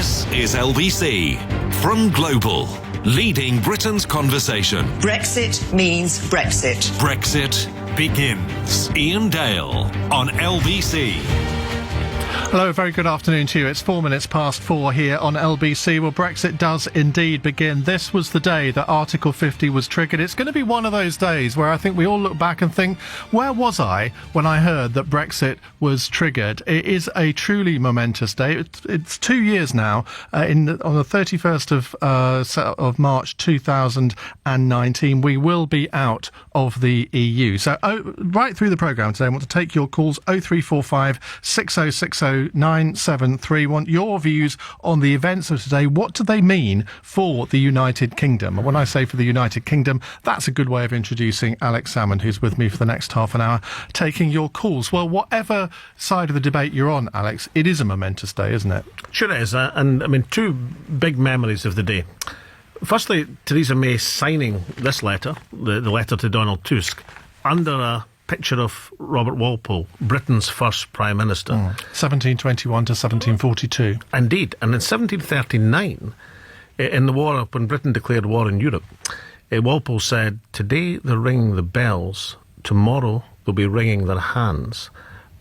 This is LBC from Global, leading Britain's conversation. Brexit means Brexit. Brexit begins. Iain Dale on LBC. Hello, very good afternoon to you. It's 4 minutes past 4 here on LBC. Well, Brexit does indeed begin. This was the day that Article 50 was triggered. It's going to be one of those days where I think we all look back and think, where was I when I heard that Brexit was triggered? It is a truly momentous day. It's 2 years now, on the 31st of March 2019. We will be out of the EU. So right through the programme today, I want to take your calls, 0345 6060 973. Want your views on the events of today. What do they mean for the United Kingdom? And when I say for the United Kingdom, that's a good way of introducing Alex Salmond, who's with me for the next half an hour, taking your calls. Well, whatever side of the debate you're on, Alex, it is a momentous day, isn't it? Sure it is. And I mean, two big memories of the day. Firstly, Theresa May signing this letter, the letter to Donald Tusk, under a picture of Robert Walpole, Britain's first Prime Minister. 1721 to 1742. Indeed. And in 1739, in the war, when Britain declared war in Europe, Walpole said, "Today they're ringing the bells, tomorrow they'll be wringing their hands."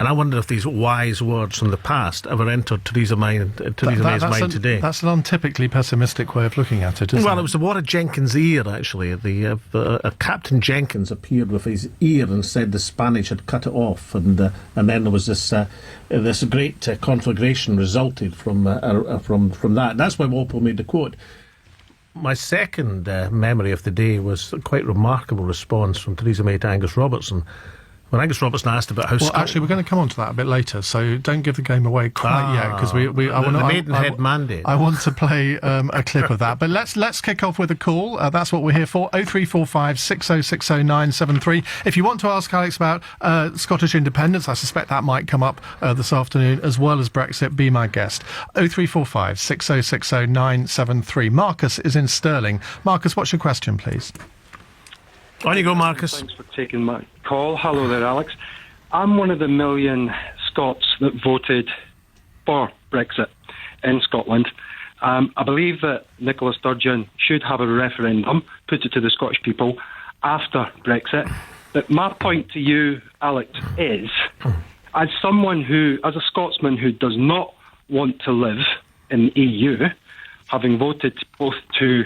And I wonder if these wise words from the past ever entered Theresa May's mind today. That's an untypically pessimistic way of looking at it, isn't it? Well, it was the War of Jenkins' ear, actually. Captain Jenkins appeared with his ear and said the Spanish had cut it off, and then there was this great conflagration resulted from that. And that's why Walpole made the quote. My second memory of the day was a quite remarkable response from Theresa May to Angus Robertson. When Angus Robertson asked about how... Well, actually, we're going to come on to that a bit later, so don't give the game away quite yet, because the Maidenhead mandate. I want to play a clip of that. But let's kick off with a call. That's what we're here for. 0345 6060 973. If you want to ask Alex about Scottish independence, I suspect that might come up this afternoon, as well as Brexit, be my guest. 0345 6060 973. Marcus is in Stirling. Marcus, what's your question, please? On you go, Marcus. Thanks for taking my call. Hello there, Alex. I'm one of the million Scots that voted for Brexit in Scotland. I believe that Nicola Sturgeon should have a referendum, put it to the Scottish people after Brexit. But my point to you, Alex, is as a Scotsman who does not want to live in the EU, having voted both to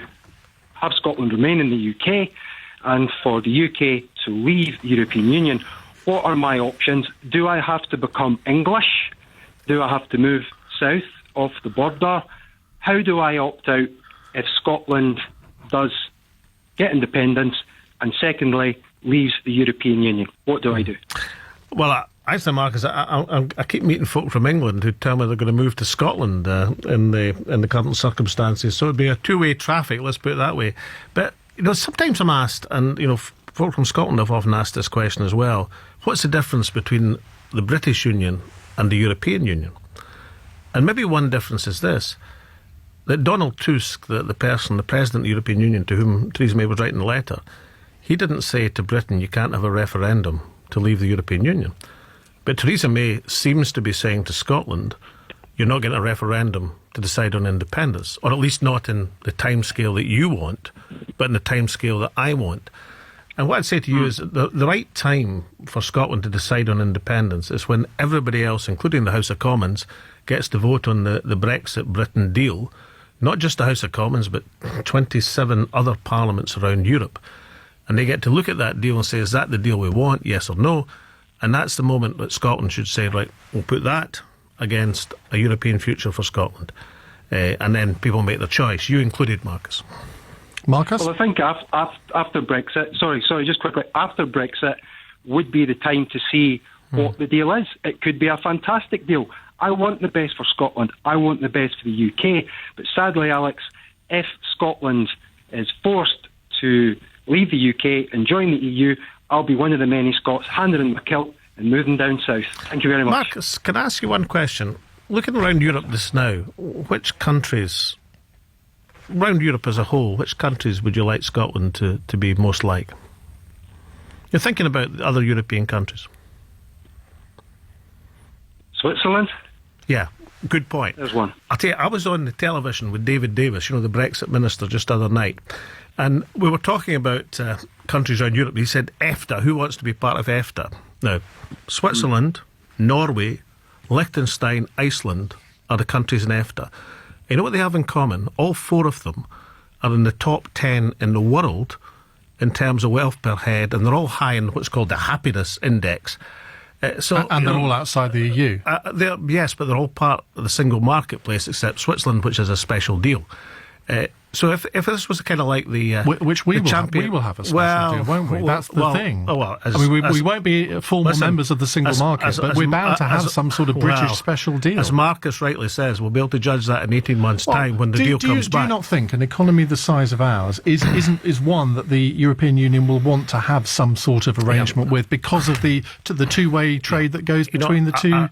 have Scotland remain in the UK and for the UK to leave the European Union, what are my options? Do I have to become English? Do I have to move south of the border? How do I opt out if Scotland does get independence and secondly leaves the European Union? What do I do? Well, I say, Marcus, I keep meeting folk from England who tell me they're going to move to Scotland in the current circumstances. So it'd be a two-way traffic, let's put it that way. But sometimes I'm asked, and folk from Scotland have often asked this question as well, what's the difference between the British Union and the European Union? And maybe one difference is this, that Donald Tusk, the president of the European Union, to whom Theresa May was writing a letter, he didn't say to Britain, you can't have a referendum to leave the European Union. But Theresa May seems to be saying to Scotland, you're not getting a referendum to decide on independence, or at least not in the timescale that you want, but in the timescale that I want. And what I'd say to you is the right time for Scotland to decide on independence is when everybody else, including the House of Commons, gets to vote on the Brexit Britain deal, not just the House of Commons, but 27 other parliaments around Europe. And they get to look at that deal and say, is that the deal we want, yes or no? And that's the moment that Scotland should say, right, we'll put that against a European future for Scotland. And then people make their choice, you included, Marcus. Marcus? Well, I think after Brexit, just quickly, after Brexit would be the time to see what the deal is. It could be a fantastic deal. I want the best for Scotland. I want the best for the UK. But sadly, Alex, if Scotland is forced to leave the UK and join the EU, I'll be one of the many Scots handing in my kilt and moving down south. Thank you very much. Marcus, can I ask you one question? Looking around Europe just now, which countries, around Europe as a whole, which countries would you like Scotland to be most like? You're thinking about other European countries. Switzerland? Yeah. Good point. There's one. I'll tell you, I was on the television with David Davis, the Brexit minister, just the other night, and we were talking about countries around Europe. He said, EFTA, who wants to be part of EFTA? Now, Switzerland, Norway, Liechtenstein, Iceland are the countries in EFTA. You know what they have in common? All 4 of them are in the top 10 in the world in terms of wealth per head, and they're all high in what's called the happiness index. And they're all outside the EU. Yes, but they're all part of the single marketplace except Switzerland, which is a special deal. So if this was kind of like the which we will champion, have a special deal, won't we? That's the thing. We won't be formal members of the single market, but we're bound to have some sort of British special deal. As Marcus rightly says, we'll be able to judge that in 18 months' time when the deal comes back. Do you not think an economy the size of ours is one that the European Union will want to have some sort of arrangement with because of the two-way trade that goes between between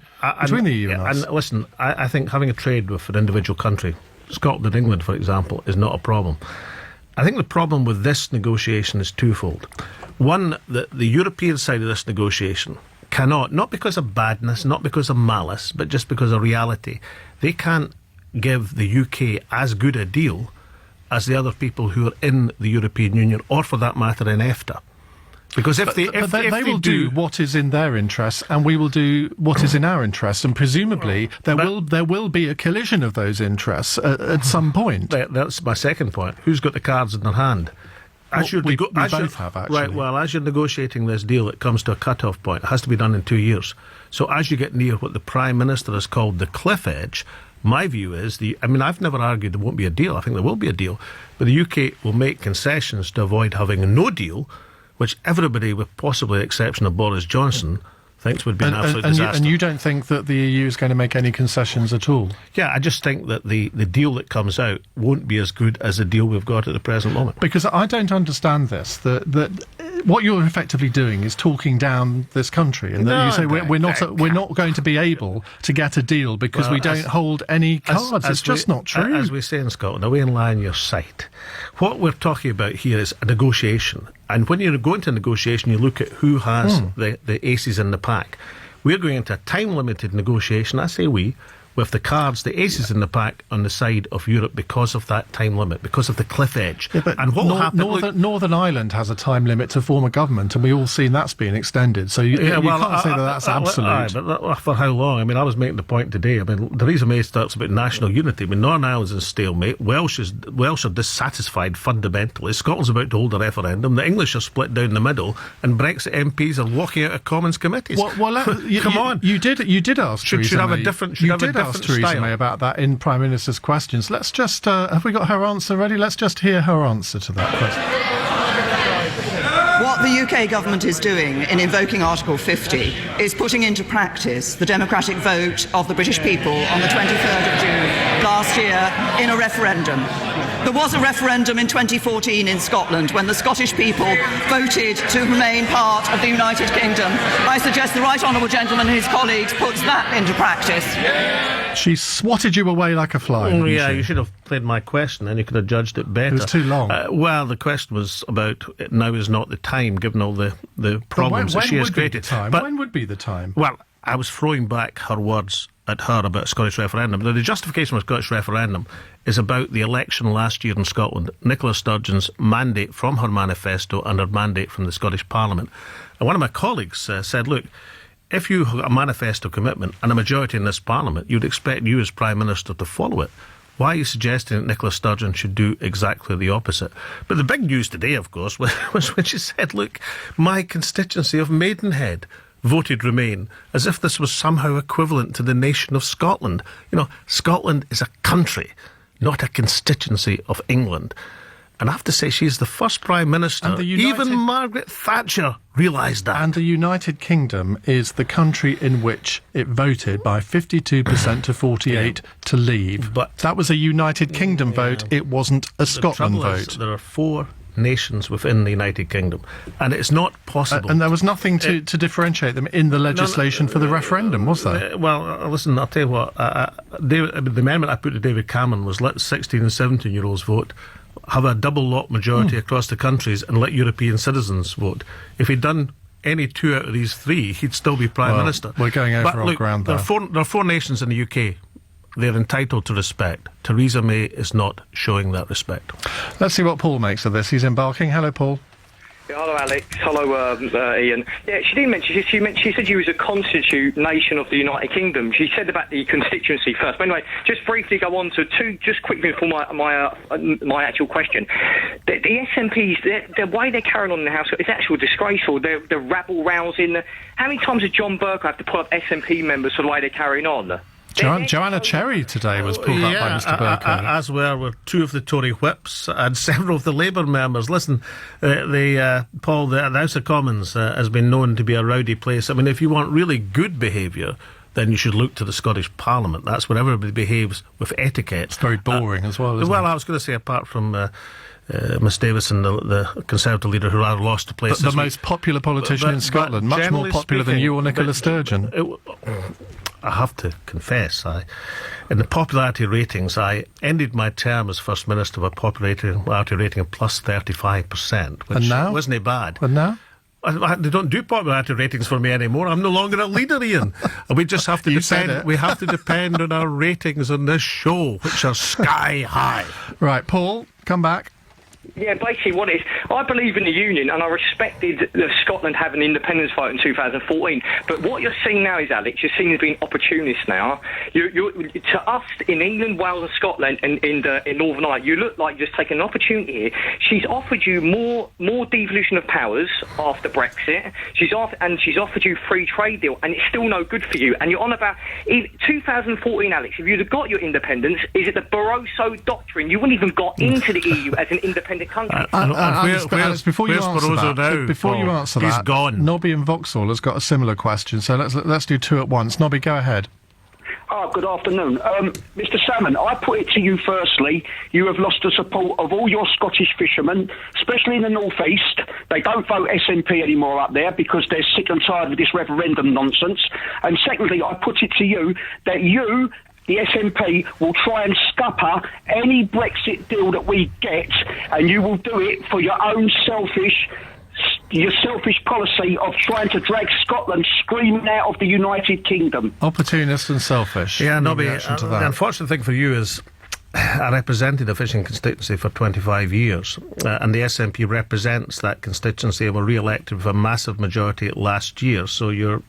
the EU and us? And listen, I think having a trade with an individual country, Scotland and England, for example, is not a problem. I think the problem with this negotiation is twofold. One, that the European side of this negotiation cannot, not because of badness, not because of malice, but just because of reality, they can't give the UK as good a deal as the other people who are in the European Union, or for that matter in EFTA. Because if they will do what is in their interests, and we will do what is in our interests, and presumably there will be a collision of those interests at some point. That's my second point. Who's got the cards in their hand? We both have, actually. Right, well, as you're negotiating this deal, it comes to a cut-off point. It has to be done in 2 years. So as you get near what the Prime Minister has called the cliff edge, my view is, I've never argued there won't be a deal. I think there will be a deal. But the UK will make concessions to avoid having no deal, which everybody, with possibly the exception of Boris Johnson, thinks would be an absolute disaster. And you don't think that the EU is going to make any concessions at all? Yeah, I just think that the deal that comes out won't be as good as the deal we've got at the present moment. Because I don't understand this, that what you're effectively doing is talking down this country, and that you say we're not going to be able to get a deal because we don't hold any cards. It's just not true. As we say in Scotland, away and lie on your sight. What we're talking about here is a negotiation. And when you're going to negotiation, you look at who has the aces in the pack. We're going into a time-limited negotiation, I say we, with the cards, the aces in the pack on the side of Europe because of that time limit, because of the cliff edge. Yeah, but and what will happen? Northern Ireland has a time limit to form a government, and we've all seen that's being extended. So you can't say that's absolute. But for how long? I was making the point today. Theresa May talks about national unity. Northern Ireland's in stalemate. Welsh are dissatisfied fundamentally. Scotland's about to hold a referendum. The English are split down the middle, and Brexit MPs are walking out of Commons committees. Come on. You did ask. Should have a different. Asked Theresa May about that in Prime Minister's questions. Let's just, have we got her answer ready? Let's just hear her answer to that question. What the UK government is doing in invoking Article 50 is putting into practice the democratic vote of the British people on the 23rd of June last year in a referendum. There was a referendum in 2014 in Scotland when the Scottish people voted to remain part of the United Kingdom. I suggest the Right Honourable Gentleman and his colleagues puts that into practice. She swatted you away like a fly. Yeah, you should have played my question and you could have judged it better. It was too long. Well, the question was about now is not the time, given all the problems that she has created. When would be the time? Well, I was throwing back her words at her about a Scottish referendum. Now, the justification of a Scottish referendum is about the election last year in Scotland, Nicola Sturgeon's mandate from her manifesto and her mandate from the Scottish Parliament. And one of my colleagues said, look, if you have a manifesto commitment and a majority in this Parliament, you'd expect you as Prime Minister to follow it. Why are you suggesting that Nicola Sturgeon should do exactly the opposite? But the big news today, of course, was when she said, look, my constituency of Maidenhead voted Remain, as if this was somehow equivalent to the nation of Scotland. Scotland is a country, not a constituency of England. And I have to say, she's the first Prime Minister. Even Margaret Thatcher realised that. And the United Kingdom is the country in which it voted by 52% to 48% to leave. But that was a United Kingdom vote. It wasn't a Scotland vote. There are 4 nations within the United Kingdom, and it's not possible. And there was nothing to differentiate them in the legislation for the referendum, was there? Well, listen, I'll tell you what. The amendment I put to David Cameron was let 16 and 17-year-olds vote, have a double lot majority across the countries, and let European citizens vote. If he'd done any 2 out of these 3, he'd still be Prime Minister. We're going over our ground there. There are 4 nations in the UK. they're entitled to respect. Theresa May is not showing that respect. Let's see what Paul makes of this. He's embarking. Hello, Paul. Yeah, hello, Alex. Hello, Ian. Yeah, she didn't mention. She said you was a constitute nation of the United Kingdom. She said about the constituency first. But anyway, just briefly go on to two. Just quickly before my actual question, the SNPs, the way they're carrying on in the House is actually disgraceful. They're rabble rousing. How many times did John Burke have to pull up SNP members for the way they're carrying on? Joanna Cherry today was pulled up by Mr Burke. As were two of the Tory whips and several of the Labour members. Listen, Paul, the House of Commons has been known to be a rowdy place. I mean, if you want really good behaviour, then you should look to the Scottish Parliament. That's where everybody behaves with etiquette. It's very boring as well, isn't Well, it? I was going to say, apart from Miss Davison, the Conservative leader who rather lost the place. The most popular politician in Scotland, much more popular than you or Nicola Sturgeon. I have to confess, in the popularity ratings, I ended my term as First Minister with a popularity rating of plus 35%, which and now? wasn't bad. And now? They don't do popularity ratings for me anymore. I'm no longer a leader, Ian. We just have to depend. We have to depend on our ratings on this show, which are sky high. Right, Paul, come back. Yeah, basically what it is, I believe in the Union and I respected Scotland having an independence vote in 2014. But what you're seeing now is, Alex, you're seen as being opportunists now. To us in England, Wales and Scotland and in Northern Ireland, you look like you're just taking an opportunity here. She's offered you more devolution of powers after Brexit. She's offered you free trade deal and it's still no good for you. And you're on about 2014, Alex, if you'd have got your independence, is it the Barroso Doctrine? You wouldn't even got into the EU as an independent country. Alex, before you answer that, he's gone. Nobby in Vauxhall has got a similar question, so let's do two at once. Nobby, go ahead. Good afternoon. Mr Salmond, I put it to you firstly, you have lost the support of all your Scottish fishermen, especially in the North East. They don't vote SNP anymore up there because they're sick and tired of this referendum nonsense. And secondly, I put it to you that you, the SNP, will try and scupper any Brexit deal that we get, and you will do it for your own selfish policy of trying to drag Scotland screaming out of the United Kingdom. Opportunist and selfish. Yeah, Nobby, the unfortunate thing for you is I represented a fishing constituency for 25 years, and the SNP represents that constituency and were re-elected with a massive majority last year. So your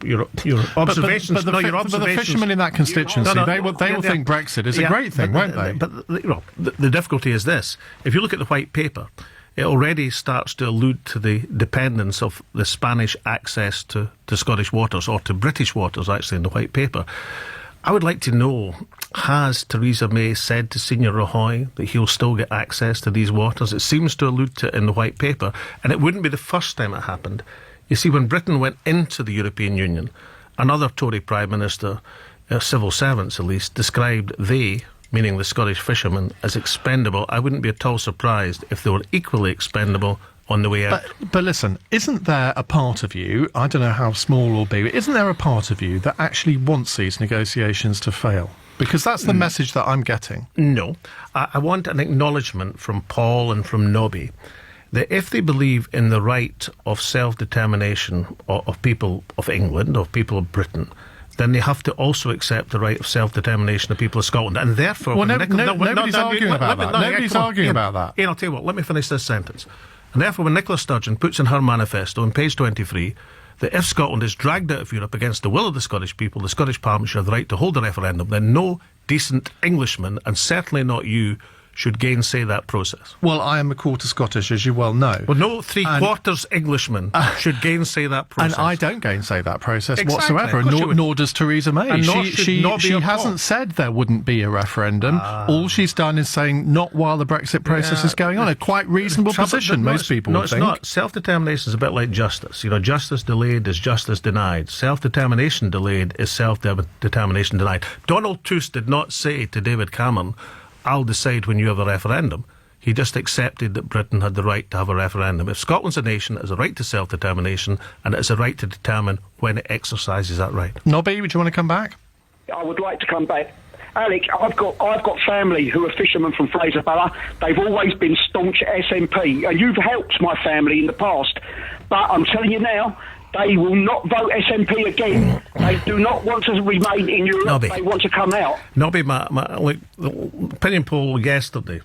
observations, but the fishermen in that constituency, they will think Brexit is a great thing, won't they? But the difficulty is this: if you look at the white paper, it already starts to allude to the dependence of the Spanish access to Scottish waters, or to British waters, actually, in the white paper. I would like to know, has Theresa May said to Senior Rajoy that he'll still get access to these waters? It seems to allude to it in the white paper, and it wouldn't be the first time it happened. You see, when Britain went into the European Union, another Tory Prime Minister, civil servants at least, described they, meaning the Scottish fishermen, as expendable. I wouldn't be at all surprised if they were equally expendable on the way out. But listen, isn't there a part of you, I don't know how small or big, isn't there a part of you that actually wants these negotiations to fail? Because that's the message that I'm getting. No. I want an acknowledgement from Paul and from Nobby that if they believe in the right of self-determination of people of England, of people of Britain, then they have to also accept the right of self-determination of people of Scotland. And therefore... Well, nobody's arguing about that. Nobody's arguing about that. Ian, I'll tell you what, let me finish this sentence. And therefore, when Nicola Sturgeon puts in her manifesto on page 23 that if Scotland is dragged out of Europe against the will of the Scottish people, the Scottish Parliament should have the right to hold a referendum, then no decent Englishman, and certainly not you, should gainsay that process. Well, I am a quarter Scottish, as you well know. Well, no three-quarters Englishman should gainsay that process. And I don't gainsay that process Exactly. whatsoever, nor does Theresa May. And She hasn't said there wouldn't be a referendum. All she's done is saying, not while the Brexit process is going on. A quite reasonable position, most people would think. No, it's not. Self-determination is a bit like justice. You know, justice delayed is justice denied. Self-determination delayed is self-determination denied. Donald Tusk did not say to David Cameron, I'll decide when you have a referendum. He just accepted that Britain had the right to have a referendum. If Scotland's a nation, it has a right to self-determination, and it has a right to determine when it exercises that right. Nobby, would you want to come back? I would like to come back. Alec, I've got family who are fishermen from Fraserburgh. They've always been staunch SNP, and you've helped my family in the past. But I'm telling you now, They will not vote SNP again. They do not want to remain in Europe. Nobby. They want to come out. Nobby, look, the opinion poll yesterday.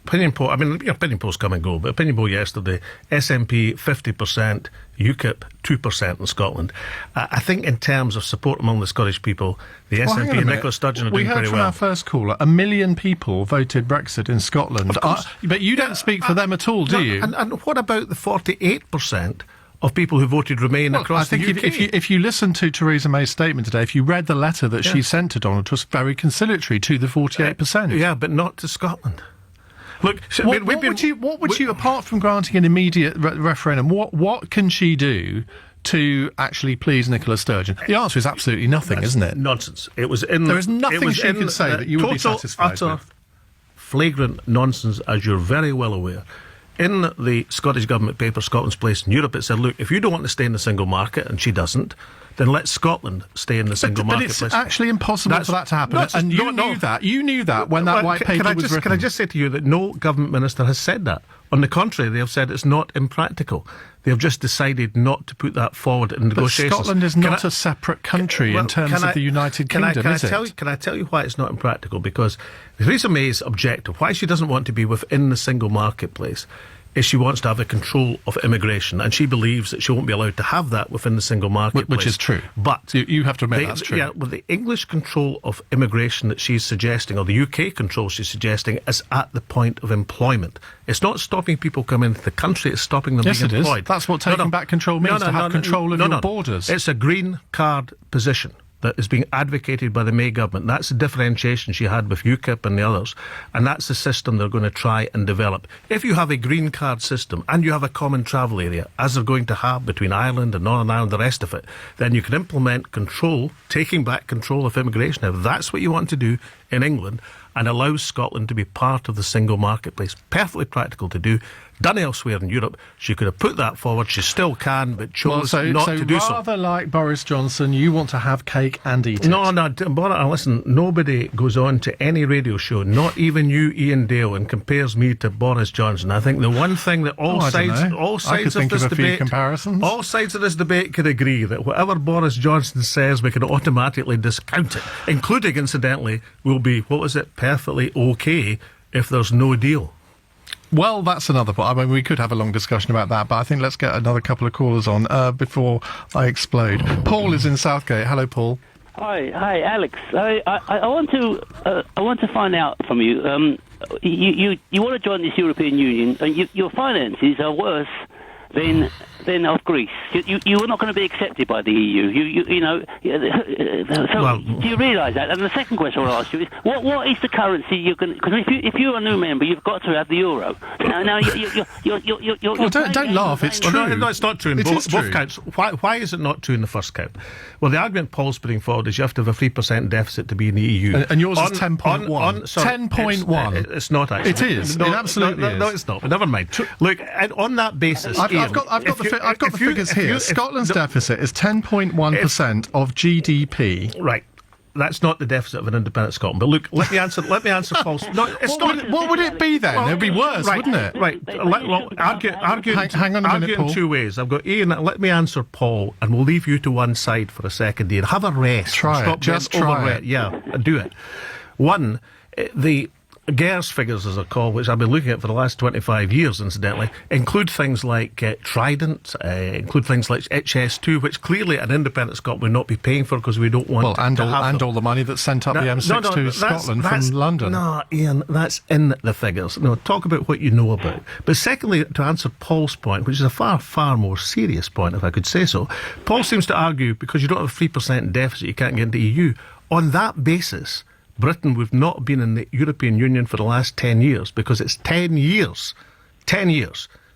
Opinion polls come and go, but opinion poll yesterday, SNP 50%, UKIP 2% in Scotland. I think in terms of support among the Scottish people, the SNP and Nicola Sturgeon are doing pretty well. We heard from our first caller, 1 million people voted Brexit in Scotland. But you don't speak for them at all, do you? And what about the 48% of people who voted Remain across the UK? I think if you listen to Theresa May's statement today, if you read the letter that she sent to Donald, it was very conciliatory to the 48%. Yeah, but not to Scotland. Look, what would you, apart from granting an immediate referendum, what can she do to actually please Nicola Sturgeon? The answer is absolutely nothing, isn't it? Nonsense. There is nothing she can say that you would be satisfied with. Flagrant nonsense, as you're very well aware. In the Scottish Government paper, Scotland's Place in Europe, it said, look, if you don't want to stay in the single market, and she doesn't, then let Scotland stay in the single marketplace. But it's actually impossible for that to happen. And you knew that when that white paper was written. Can I just say to you that no government minister has said that? On the contrary, they have said it's not impractical. They have just decided not to put that forward in negotiations. But Scotland is not a separate country in terms of the United Kingdom, is it? Can I tell you why it's not impractical? Because Theresa May's objective, why she doesn't want to be within the single marketplace, is she wants to have the control of immigration, and she believes that she won't be allowed to have that within the single marketplace. Which is true. But you have to admit that's true. Yeah, with the English control of immigration that she's suggesting, or the UK control she's suggesting, is at the point of employment. It's not stopping people coming into the country, it's stopping them being employed. Yes, it is. That's what taking back control means, to have control of your borders. It's a green card position that is being advocated by the May government. That's the differentiation she had with UKIP and the others, and that's the system they're going to try and develop. If you have a green card system and you have a common travel area, as they're going to have between Ireland and Northern Ireland, the rest of it, then you can implement control, taking back control of immigration. If that's what you want to do in England, and allow Scotland to be part of the single marketplace. Perfectly practical to do. Done elsewhere in Europe. She could have put that forward. She still can, but chose not to do so. So rather like Boris Johnson, you want to have cake and eat it. No, listen, nobody goes on to any radio show, not even you, Iain Dale, and compares me to Boris Johnson. I think the one thing that all sides of this debate can agree, that whatever Boris Johnson says, we can automatically discount it, including, incidentally, will be, perfectly okay if there's no deal. Well, that's another point. I mean, we could have a long discussion about that, but I think let's get another couple of callers on before I explode. Paul is in Southgate. Hello, Paul. Hi, Alex. I want to find out from you. You want to join this European Union, and your finances are worse than of Greece. You are not going to be accepted by the EU. Do you realise that? And the second question I want to ask you is, what is the currency you can? Because if you're a new member, you've got to have the euro. Now don't laugh. It's true. No, it's not true in both counts. Why is it not true in the first count? Well, the argument Paul's putting forward is you have to have a 3% deficit to be in the EU. And yours is 10.1. 10.1. It's not actually. It is. It absolutely is. No, it's not. But never mind. Look, on that basis, I've got the figures here. Scotland's deficit is 10.1% of GDP. Right. That's not the deficit of an independent Scotland. But look, let me answer Paul's. No, it's what would it be then? It would be worse, wouldn't it? Right. Hang on a minute, Paul. In two ways. I've got Iain. Let me answer Paul, and we'll leave you to one side for a second, Iain. Have a rest. Try it. Just try it. Yeah, do it. One, the GERS figures, as they're called, which I've been looking at for the last 25 years, incidentally, include things like Trident, include things like HS2, which clearly an independent Scotland would not be paying for because we don't want to have all the money that's sent up the M6 to Scotland from London. No, Iain, that's in the figures. No, talk about what you know about. But secondly, to answer Paul's point, which is a far, far more serious point, if I could say so, Paul seems to argue because you don't have a 3% deficit, you can't get into the EU. On that basis, Britain would not have been in the European Union for the last 10 years because it's 10 years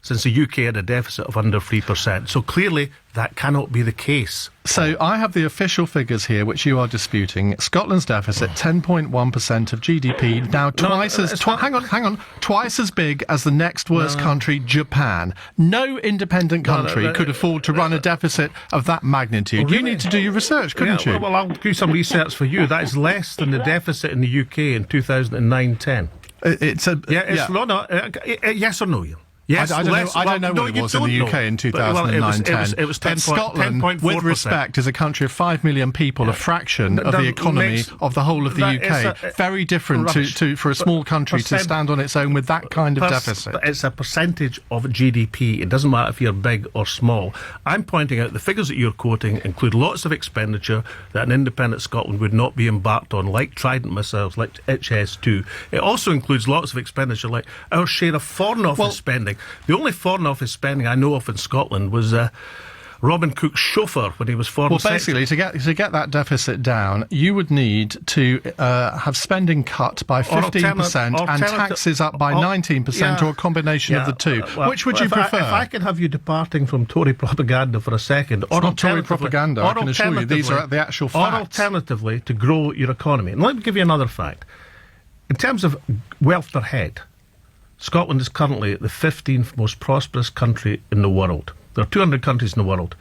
since the UK had a deficit of under 3%. So clearly that cannot be the case. So I have the official figures here, which you are disputing. Scotland's deficit, 10.1% of GDP, now twice as big as the next worst country, Japan. No independent country could afford to run a deficit of that magnitude. You need to do your research, couldn't you? Well, I'll do some research for you. That is less than the deficit in the UK in 2009-10. It's a... Yes or no, Iain? Yes, I don't know what it was in the UK in 2009-10. It was 10. Scotland, 10.4%. with respect, is a country of 5 million people, a fraction of the economy of the whole of the UK. Very different to for a small country to stand on its own with that kind of deficit. It's a percentage of GDP. It doesn't matter if you're big or small. I'm pointing out the figures that you're quoting include lots of expenditure that an independent Scotland would not be embarked on, like Trident missiles, like HS2. It also includes lots of expenditure like our share of Foreign Office spending. The only Foreign Office spending I know of in Scotland was Robin Cook's chauffeur when he was Foreign Secretary. Basically, to get that deficit down, you would need to have spending cut by 15% and taxes up by 19%, or a combination of the two. Which would you prefer? If I can have you departing from Tory propaganda for a second. It's not Tory propaganda, I can assure you. These are the actual facts. Or alternatively, to grow your economy. And let me give you another fact. In terms of wealth per head, Scotland is currently the 15th most prosperous country in the world. There are 200 countries in the world.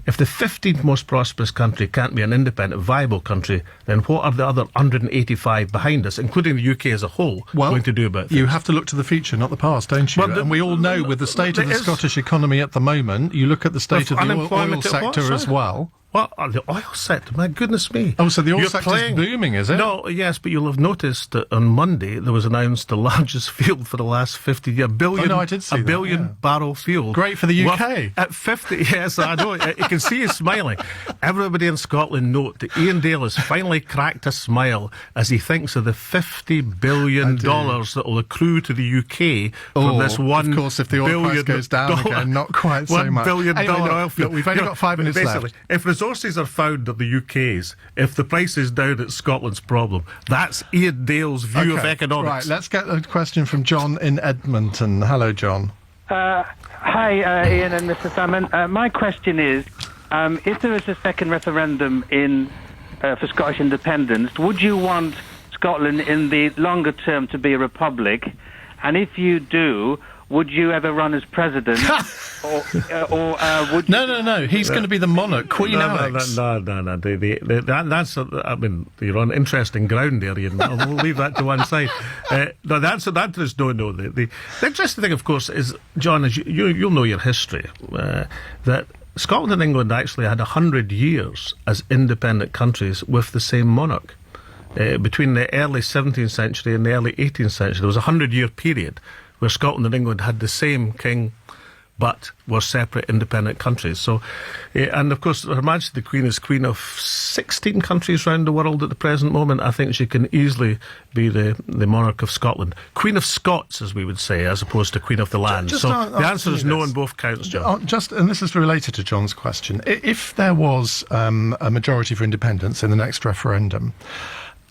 If the 15th most prosperous country can't be an independent, viable country, then what are the other 185 behind us, including the UK as a whole, going to do about things? You have to look to the future, not the past, don't you? And we all know with the state of the Scottish economy at the moment, you look at the state of the oil sector as well. What? The oil sector? My goodness me. Oh, so the oil sector's booming, is it? No, yes, but you'll have noticed that on Monday there was announced the largest field for the last 50 years. I did see a billion barrel field. Great for the UK. At 50, yes, I know. You can see you smiling. Everybody in Scotland note that Iain Dale has finally cracked a smile as he thinks of the $50 billion that will accrue to the UK from this one. Of course, if the oil price goes down again, not quite so much. $1 billion oil field. Look, we've only got 5 minutes left. If resources are found at the UK's, if the price is down, it's Scotland's problem. That's Iain Dale's view of economics. Right, let's get a question from John in Edmonton. Hello, John. Hi, Ian and Mr. Salmond. My question is, if there is a second referendum for Scottish independence, would you want Scotland in the longer term to be a republic? And if you do, would you ever run as president? or would you... No. He's going to be the monarch, Queen Alex. No. That's, I mean, you're on interesting ground there, Ian. We'll leave that to one side. No, the answer to that is no. The interesting thing, of course, is, John, is you'll know your history, that Scotland and England actually had 100 years as independent countries with the same monarch. Between the early 17th century and the early 18th century, there was a 100-year period where Scotland and England had the same king, but were separate independent countries. So, and of course, Her Majesty the Queen is Queen of 16 countries around the world at the present moment. I think she can easily be the monarch of Scotland. Queen of Scots, as we would say, as opposed to Queen of the land. So the answer is no on both counts, John. And this is related to John's question. If there was a majority for independence in the next referendum,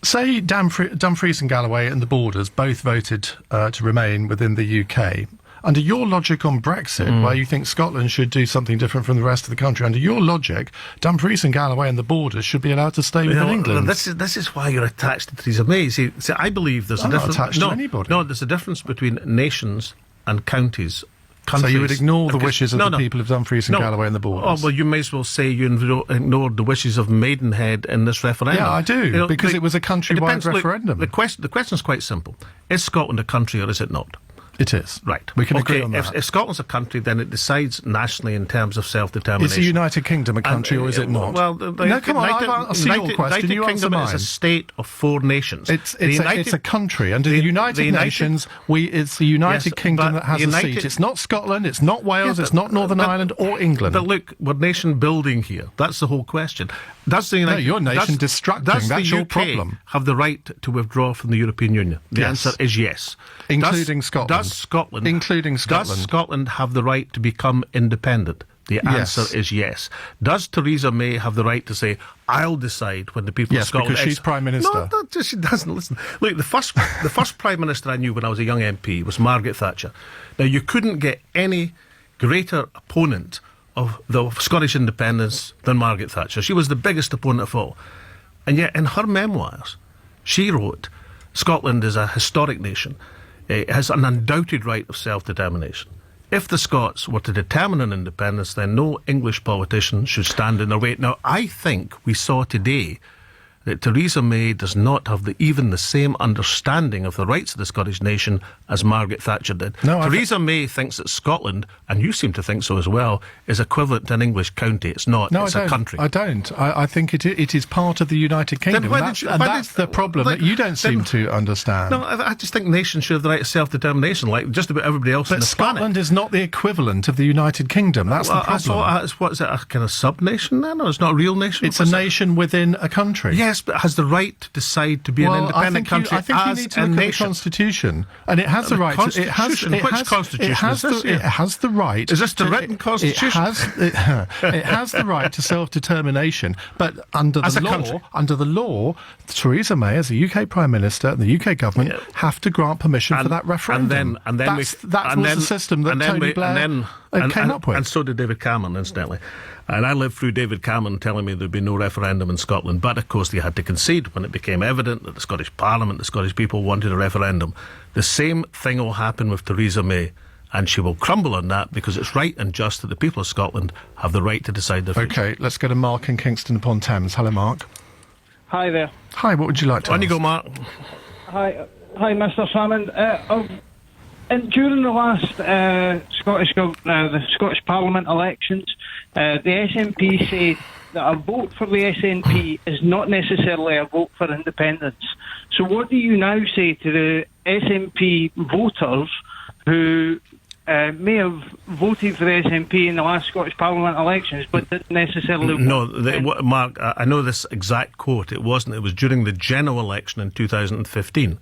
say Dumfries and Galloway and the Borders both voted to remain within the UK. Under your logic on Brexit, where you think Scotland should do something different from the rest of the country, under your logic, Dumfries and Galloway and the Borders should be allowed to stay within England. This is why you're attached to Theresa May. See, I believe there's a difference. Not attached to anybody. No, there's a difference between nations and counties. Countries. So you would ignore the wishes of the people of Dumfries and Galloway and the Borders? Oh, well, you may as well say you ignored the wishes of Maidenhead in this referendum. Yeah, I do, because it was a countrywide referendum. The question is quite simple. Is Scotland a country or is it not? It is. Right. We can agree on that. If Scotland's a country, then it decides nationally in terms of self-determination. Is the United Kingdom a country or is it not? Well, no, come on, I'll see your question. United You answer Kingdom mine. is a state of 4 nations. It's a country. Under the United Nations, it's the United Kingdom that has a seat. It's not Scotland, it's not Wales, it's not Northern Ireland or England. But look, we're nation building here. That's the whole question. Does the United, you're nation destructing. That's your problem. Have the right to withdraw from the European Union? The answer is yes. Including Scotland. Does Scotland have the right to become independent? The answer is yes. Does Theresa May have the right to say, I'll decide when the people of Scotland... Yes, because she's Prime Minister. No, she doesn't. Listen. Look, the first Prime Minister I knew when I was a young MP was Margaret Thatcher. Now, you couldn't get any greater opponent of the Scottish independence than Margaret Thatcher. She was the biggest opponent of all. And yet, in her memoirs, she wrote, Scotland is a historic nation. It has an undoubted right of self-determination. If the Scots were to determine an independence, then no English politician should stand in their way. Now, I think we saw today that Theresa May does not have even the same understanding of the rights of the Scottish nation as Margaret Thatcher did. No, Theresa May thinks that Scotland, and you seem to think so as well, is equivalent to an English county. It's not. No, it's I don't. a country. I don't. I think it is part of the United Kingdom. That's the problem that you don't seem to understand. No, I just think nations should have the right to self-determination, like just about everybody else on the planet. Scotland is not the equivalent of the United Kingdom. That's the problem. What is it, a kind of sub-nation then? Or it's not a real nation? It's a nation within a country. Yes, but it has the right to decide to be an independent country. I think you need to look at the Constitution, and it has the right. Which Constitution is this? It has the right. Is this the written Constitution? It has the right to self-determination, but under the law, Theresa May, as the UK Prime Minister and the UK government, have to grant permission for that referendum. That was the system that Tony Blair came up with. And so did David Cameron, incidentally. And I lived through David Cameron telling me there'd be no referendum in Scotland. But, of course, they had to concede when it became evident that the Scottish Parliament, the Scottish people wanted a referendum. The same thing will happen with Theresa May. And she will crumble on that because it's right and just that the people of Scotland have the right to decide their future. OK, let's go to Mark in Kingston upon Thames. Hello, Mark. Hi there. Hi, what would you like to ask? On you go, Mark. Hi, Mr. Salmond. And during the last the Scottish Parliament elections, the SNP said that a vote for the SNP is not necessarily a vote for independence. So what do you now say to the SNP voters who may have voted for the SNP in the last Scottish Parliament elections, but didn't necessarily vote? Mark, I know this exact quote. It wasn't. It was during the general election in 2015.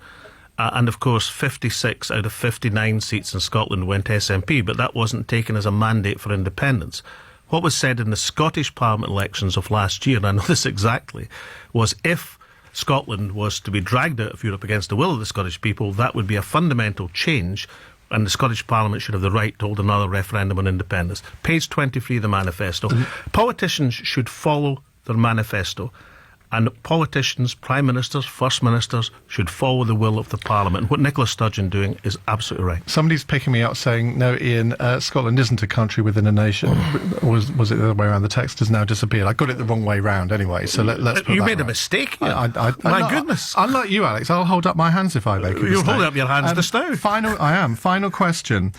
And, of course, 56 out of 59 seats in Scotland went SNP, but that wasn't taken as a mandate for independence. What was said in the Scottish Parliament elections of last year, and I know this exactly, was if Scotland was to be dragged out of Europe against the will of the Scottish people, that would be a fundamental change, and the Scottish Parliament should have the right to hold another referendum on independence. Page 23 of the manifesto. Politicians should follow their manifesto. And politicians, prime ministers, first ministers should follow the will of the Parliament. What Nicola Sturgeon doing is absolutely right. Somebody's picking me up saying, no, Ian, Scotland isn't a country within a nation. Was it the other way around? The text has now disappeared. I got it the wrong way round anyway, so let's put You that made a right. mistake. My goodness. Unlike you, Alex, I'll hold up my hands if I make a mistake. You'll hold up your hands just now. Final question.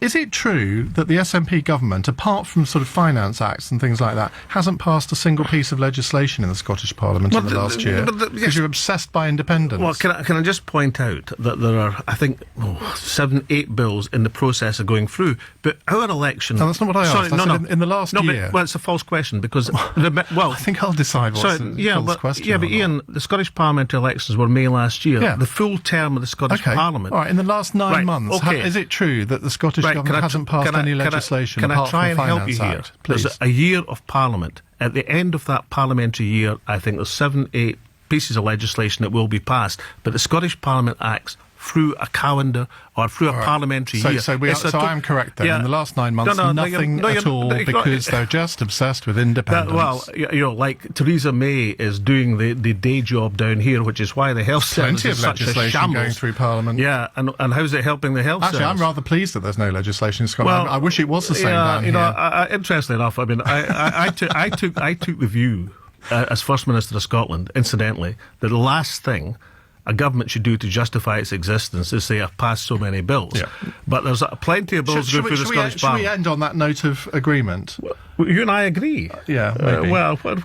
Is it true that the SNP government, apart from sort of finance acts and things like that, hasn't passed a single piece of legislation in the Scottish Parliament in the last year? Because you're obsessed by independence. Well, can I just point out that there are, I think, 7-8 bills in the process of going through, but our election... No, that's not what I asked. In the last year... Well, it's a false question, because... I think I'll decide what's a false question. Yeah, but Ian, the Scottish parliamentary elections were May last year. Yeah. The full term of the Scottish Parliament... All right, in the last 9 months, is it true that the Scottish government hasn't passed any legislation apart from the Finance Act? Please. There's a year of Parliament. At the end of that parliamentary year, I think there's 7-8 pieces of legislation that will be passed, but the Scottish Parliament acts through a calendar or through a parliamentary year. So I am correct then. Yeah. In the last 9 months, nothing at all, because they're just obsessed with independence. Like Theresa May is doing the day job down here, which is why the health service is such a shambles. Plenty of legislation going through Parliament. Yeah, and how's it helping the health service? Actually, I'm rather pleased that there's no legislation in Scotland. I wish it was the same down here. Interestingly enough, I mean, I took the view as First Minister of Scotland, incidentally, that the last thing a government should do to justify its existence is say, I've passed so many bills. Yeah. But there's plenty of bills going through the Scottish Parliament. Should we end on that note of agreement? Well, you and I agree. Yeah, maybe.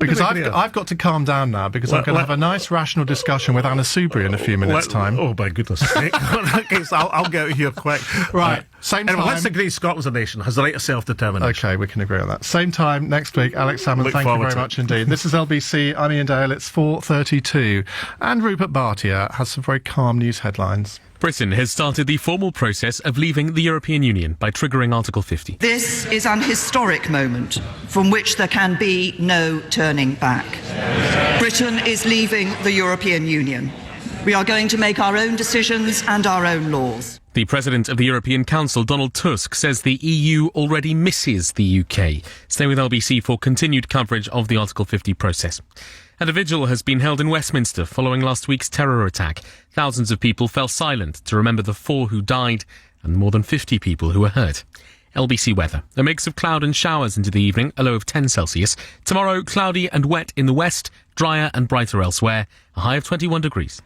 Because I've got to calm down now, because I'm going to have a nice, rational discussion with Anna Soubry in a few minutes' time. Oh, my goodness sake. I'll get out of here quick. Right. Same time. Let's agree Scotland's a nation, has the right to self-determination. OK, we can agree on that. Same time next week. Alex Salmond, thank you very much indeed. This is LBC. I'm Iain Dale. It's 4:32. And Rupert Bhatia has some very calm news headlines. Britain has started the formal process of leaving the European Union by triggering Article 50. This is an historic moment from which there can be no turning back. Britain is leaving the European Union. We are going to make our own decisions and our own laws. The President of the European Council, Donald Tusk, says the EU already misses the UK. Stay with LBC for continued coverage of the Article 50 process. And a vigil has been held in Westminster following last week's terror attack. Thousands of people fell silent to remember the 4 who died and more than 50 people who were hurt. LBC weather. A mix of cloud and showers into the evening, a low of 10 Celsius. Tomorrow, cloudy and wet in the west, drier and brighter elsewhere, a high of 21 degrees.